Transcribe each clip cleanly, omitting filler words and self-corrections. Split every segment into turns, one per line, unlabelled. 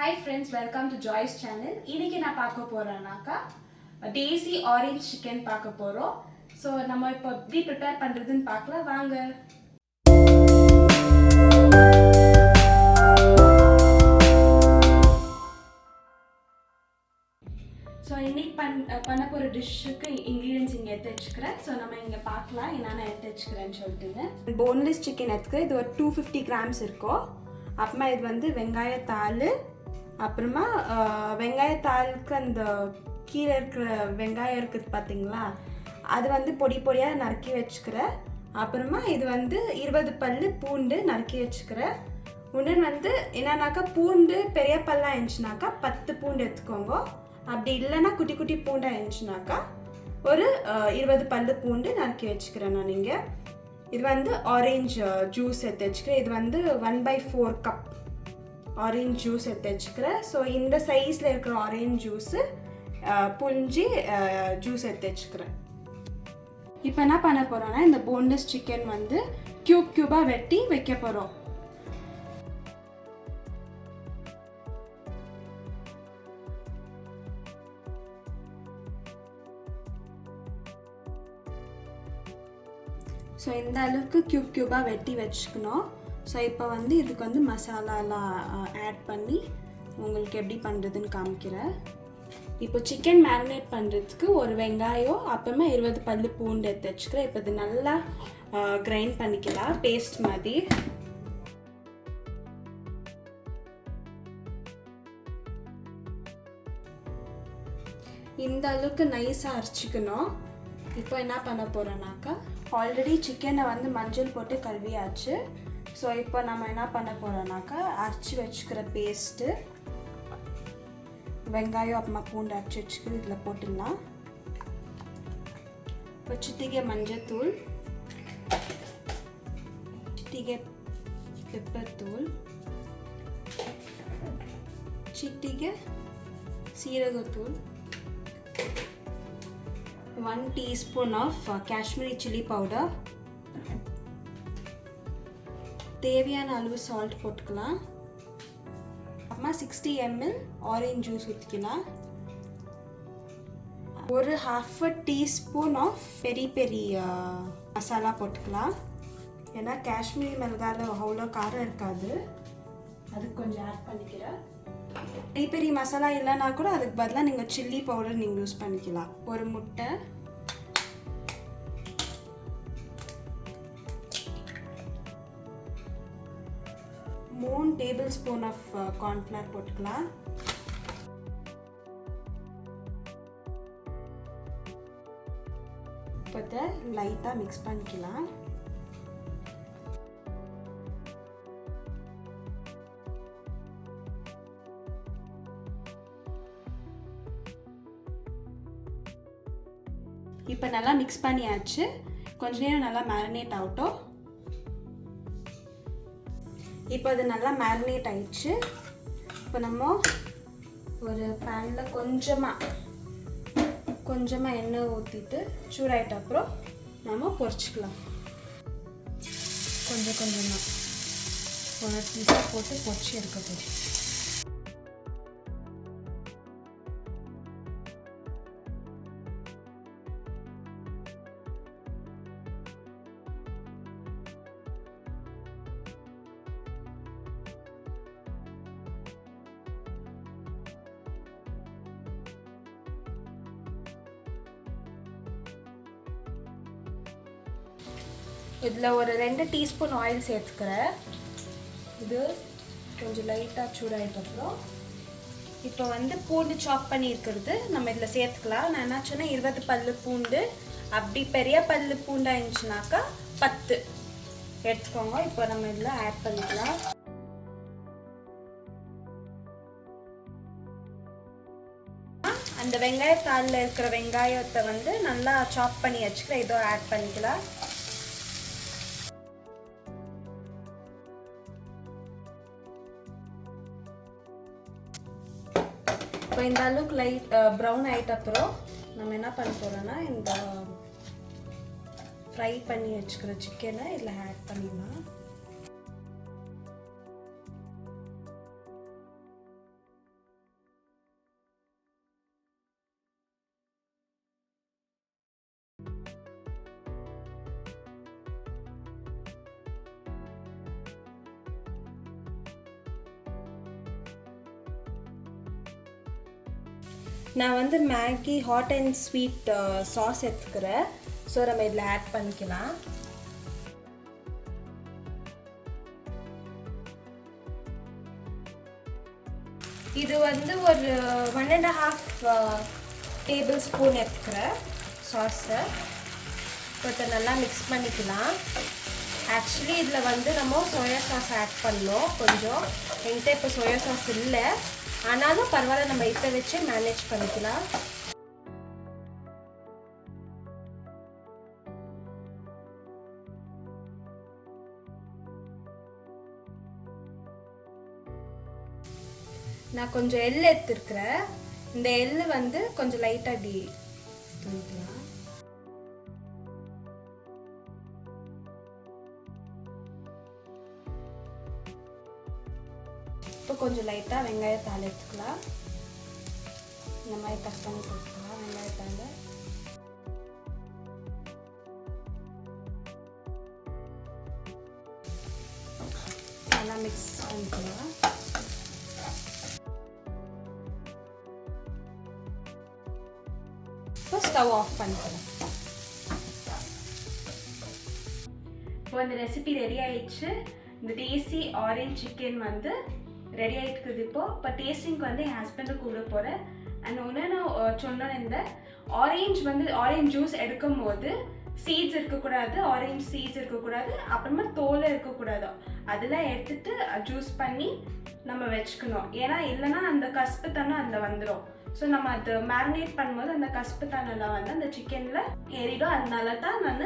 Hi friends, welcome to Joy's channel. இன்னைக்கு நான் பார்க்க போறேனாக்கா Desi orange chicken பார்க்க போறோம். So நம்ம இப்போ எப்படி prepare பண்றதுன்னு பார்க்கலாம் வாங்க. So இன்னைக்கு பண்ண போற டிஷ்க்கு ingredients இங்க எடுத்து வச்சுக்கிறேன். So நம்ம இங்க பார்க்கலாம் என்னென்ன எடுத்து வச்சுக்கிறேன்னு சொல்லிட்டுங்க. Boneless chicken எடுத்துக்கிறேன். இது ஒரு 250 grams இருக்கும். அப்புறமா இது வந்து வெங்காயத்தாள் அப்புறமா வெங்காயத்தாளுக்கு அந்த கீழே இருக்கிற வெங்காயம் இருக்குது பார்த்தீங்களா அது வந்து பொடி பொடியாக நறுக்கி வச்சுக்கிறேன். அப்புறமா இது வந்து 20 பல் பூண்டு நறுக்கி வச்சுக்கிறேன். இன்னொன்று வந்து என்னன்னாக்கா பூண்டு பெரிய பல்லாக இருந்துச்சுனாக்கா 10 பூண்டு எடுத்துக்கோங்க. அப்படி இல்லைன்னா குட்டி குட்டி பூண்டாக இருந்துச்சுனாக்கா ஒரு 20 பல் பூண்டு நறுக்கி வச்சுக்கிறேன் நான். இங்கே இது வந்து ஆரஞ்சு ஜூஸ் எடுத்து வச்சுக்கிறேன். இது வந்து 1/4 கப் ஆரஞ்சு ஜூஸ் எடுத்து வச்சுக்கிறேன். ஸோ இந்த சைஸில் இருக்கிற ஆரஞ்சு ஜூஸு புழிஞ்சி ஜூஸ் எடுத்து வச்சுக்கிறேன். இப்போ என்ன பண்ண போகிறோன்னா இந்த போன்லெஸ் சிக்கன் வந்து க்யூபாக வெட்டி வைக்க போகிறோம். ஸோ இந்த அளவுக்கு க்யூபாக வெட்டி வச்சுக்கணும். ஸோ இப்போ வந்து இதுக்கு வந்து மசாலாலாம் ஆட் பண்ணி உங்களுக்கு எப்படி பண்ணுறதுன்னு காமிக்கிறேன். இப்போ சிக்கன் மேரினேட் பண்ணுறதுக்கு ஒரு வெங்காயம் அப்புறமா 20 பல் பூண்டு எடுத்து வச்சுக்கிறேன். இப்போ இது நல்லா கிரைண்ட் பண்ணிக்கலாம் பேஸ்ட் மாதிரி. இந்த அளவுக்கு நைஸாக அரைச்சிக்கணும். இப்போ என்ன பண்ண போகிறோன்னாக்கா ஆல்ரெடி சிக்கனை வந்து மஞ்சள் போட்டு கழுவியாச்சு. ஸோ இப்போ நம்ம என்ன பண்ண போகிறோம்னாக்கா அரைச்சி வச்சுக்கிற பேஸ்ட்டு வெங்காயம் அப்புறமா பூண்டு அரைச்சி வச்சுக்கிற இதில் போட்டுடலாம். இப்போ சிட்டிகை மஞ்சத்தூள், சிட்டிகை பெப்பர் தூள், சிட்டிகை சீரகத்தூள், 1 teaspoon of Kashmiri chilli powder, தேவையான அளவு சால்ட் போட்டுக்கலாம். அப்புறமா 60 ml ஆரஞ்சு ஜூஸ் ஊற்றிக்கலாம். ஒரு 1/2 teaspoon ஆஃப் பெரி பெரி மசாலா போட்டுக்கலாம். ஏன்னா காஷ்மீரி மிளகாயில் அவ்வளோ காரம் இருக்காது, அதுக்கு கொஞ்சம் ஆட் பண்ணிக்கிறேன். பெரி பெரி மசாலா இல்லைன்னா கூட அதுக்கு பதிலாக நீங்கள் சில்லி பவுடர் நீங்கள் யூஸ் பண்ணிக்கலாம். ஒரு முட்டை, மூணு டேபிள் ஸ்பூன் ஆஃப் கார்ன்ஃப்ளவர் போட்டுக்கலாம். இப்போ இதை லைட்டாக மிக்ஸ் பண்ணிக்கலாம். இப்போ நல்லா மிக்ஸ் பண்ணியாச்சு. கொஞ்ச நேரம் நல்லா மேரினேட் ஆகட்டும். இப்போ அது நல்லா மேரினேட் ஆயிடுச்சு. இப்போ நம்ம ஒரு பேனில் கொஞ்சமாக எண்ணெய் ஊற்றிட்டு சூடாயிட்ட அப்புறம் நம்ம பொரிச்சிக்கலாம். கொஞ்சமாக ஒரு பீஸாக போட்டு பொரிச்சு எடுக்க போகிறோம். இதில் ஒரு 2 டீஸ்பூன் ஆயில் சேர்த்துக்கிறேன். இது கொஞ்சம் லைட்டாக சூடாகிட்டப்புறம் இப்போ வந்து பூண்டு சாப் பண்ணியிருக்கிறது நம்ம இதில் சேர்த்துக்கலாம். நான் என்ன சொன்னேன் 20 பல் பூண்டு, அப்படி பெரிய பல் பூண்டாக இருந்துச்சுனாக்கா 10 எடுத்துக்கோங்க. இப்போ நம்ம இதில் ஆட் பண்ணிக்கலாம். அந்த வெங்காயத்தாளில் இருக்கிற வெங்காயத்தை வந்து நல்லா சாப் பண்ணி வச்சுக்கிறேன். இதோ ஆட் பண்ணிக்கலாம். இப்போ இந்த அளவுக்கு லைட் ப்ரௌன் ஆகிட்ட அப்புறம் நம்ம என்ன பண்ண போகிறோன்னா இந்த ஃப்ரை பண்ணி வச்சுக்கிற சிக்கனை இதில் ஆட் பண்ணிடலாம். நான் வந்து Maggi hot and sweet sauce எடுத்துக்கிறேன். ஸோ நம்ம இதில் ஆட் பண்ணிக்கலாம். இது வந்து ஒரு 1.5 டேபிள் ஸ்பூன் எடுத்துக்கிறேன் சாஸை. கொஞ்சம் நல்லா மிக்ஸ் பண்ணிக்கலாம். ஆக்சுவலி இதில் வந்து நம்ம சோயா சாஸ் ஆட் பண்ணோம். கொஞ்சம் என்கிட்ட இப்போ சோயா சாஸ் இல்லை, ஆனாலும் பரவாயில்ல, நம்ம இப்போ வச்சு மேனேஜ் பண்ணிக்கலாம். நான் கொஞ்சம் எள்ளு எடுத்துருக்கிறேன். இந்த எள்ளு வந்து கொஞ்சம் லைட்டாக இப்படி தூக்கலாம். இப்போ கொஞ்சம் லைட்டாக வெங்காயத்தாள் எடுத்துக்கலாம். இந்த மாதிரி கட் பண்ணி போட்டுக்கலாம் வெங்காயத்தாள். நல்லா மிக்ஸ் பண்ணிக்கலாம். இப்போ ஸ்டவ் ஆஃப் பண்ணிக்கலாம். இப்போ இந்த ரெசிபி ரெடி ஆயிடுச்சு. இந்த டேஸ்டி ஆரஞ்ச் சிக்கன் வந்து ரெடி ஆகிட்டுருக்குது. இப்போ டேஸ்டிங்க்கு வந்து என் ஹஸ்பண்டை கூட போகிறேன். அண்ட் ஒன்று நான் சொன்னேன், இந்த ஆரஞ்ச் ஜூஸ் எடுக்கும் போது சீட்ஸ் இருக்கக்கூடாது, ஆரஞ்ச் சீட்ஸ் இருக்கக்கூடாது, அப்புறமா தோலை இருக்கக்கூடாது. அதெல்லாம் எடுத்துட்டு ஜூஸ் பண்ணி நம்ம வச்சுக்கணும். ஏன்னா இல்லைன்னா அந்த கசப்பு தன்மை அதில் வந்துடும். ஸோ நம்ம அது மேரினேட் பண்ணும்போது அந்த கசப்பு தன்மைலாம் வந்து அந்த சிக்கனில் ஏறிடும். அதனால தான் நான்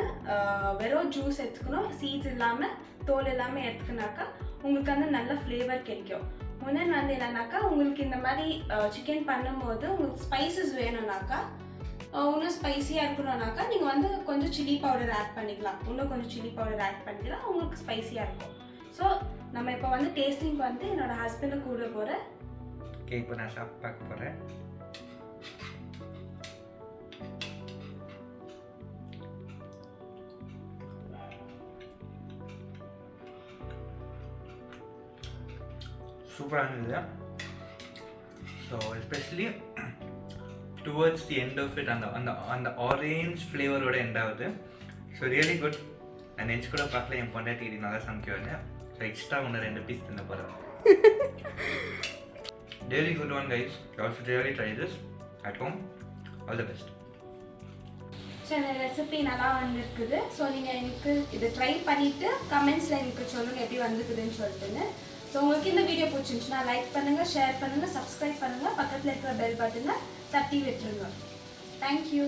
வெறும் ஜூஸ் எடுத்துக்கணும், சீட்ஸ் இல்லாமல் தோல் இல்லாமல் எடுத்துக்கினாக்கா உங்களுக்கு வந்து நல்ல ஃப்ளேவர் கிடைக்கும். முன்னே வந்து என்னன்னாக்கா, உங்களுக்கு இந்த மாதிரி சிக்கன் பண்ணும்போது உங்களுக்கு ஸ்பைசஸ் வேணும்னாக்கா, இன்னும் ஸ்பைஸியாக இருக்கணும்னாக்கா நீங்கள் வந்து கொஞ்சம் சில்லி பவுடர் ஆட் பண்ணிக்கலாம். இன்னும் கொஞ்சம் சில்லி பவுடர் ஆட் பண்ணிக்கலாம், உங்களுக்கு ஸ்பைஸியாக இருக்கும். ஸோ நம்ம இப்போ வந்து டேஸ்டிங்க்கு வந்து என்னோட ஹஸ்பண்டை கூட போகிறேன்.
ஓகே, இப்போ நான் சாப்பிட்டு பார்க்க போகிறேன். சூப்பராக இருந்தது. So especially towards the end of it அந்த ஆரேஞ்ச் ஃப்ளேவரோட எண்ட் ஆகுது. So really good. நான் நினச்சி கூட பார்க்கல என் பொண்டாட்டி இது நல்லா சமைக்குவாங்க. ஸோ எக்ஸ்ட்ரா 1-2 பீஸ் தின்ன போகிறேன். Really good one, guys. You all should really try this at home. All the best.
So இந்த ரெசிபி நல்லா வந்துருக்குது. ஸோ நீங்கள் எனக்கு இதை ட்ரை பண்ணிவிட்டு கமெண்ட்ஸில் எனக்கு சொல்லுங்கள் எப்படி வந்துருக்குதுன்னு சொல்லிட்டுன்னு. ஸோ உங்களுக்கு இந்த வீடியோ பிடிச்சிருந்துச்சுன்னா லைக் பண்ணுங்கள், ஷேர் பண்ணுங்கள், சப்ஸ்கிரைப் பண்ணுங்கள், பக்கத்தில் இருக்கிற பெல் பட்டனை தட்டி விட்டுருங்க. தேங்க்யூ.